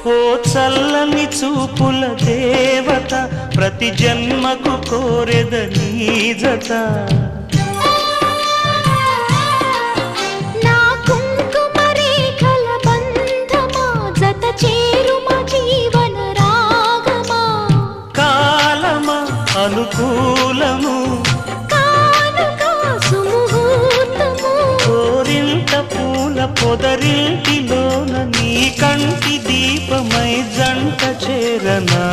ఓ చల్లని చూపుల దేవత ప్రతి జన్మకు కోరెద నీ జత నా కుంకుమ రేఖల బంధమా జత చేరుమ జీవన రాగమా కాలమా అనుకూలము కానుక సుముహూర్తము కోరింత పూల పొదరింటిలోన నీ కంటి దీపమై జంట చేరనా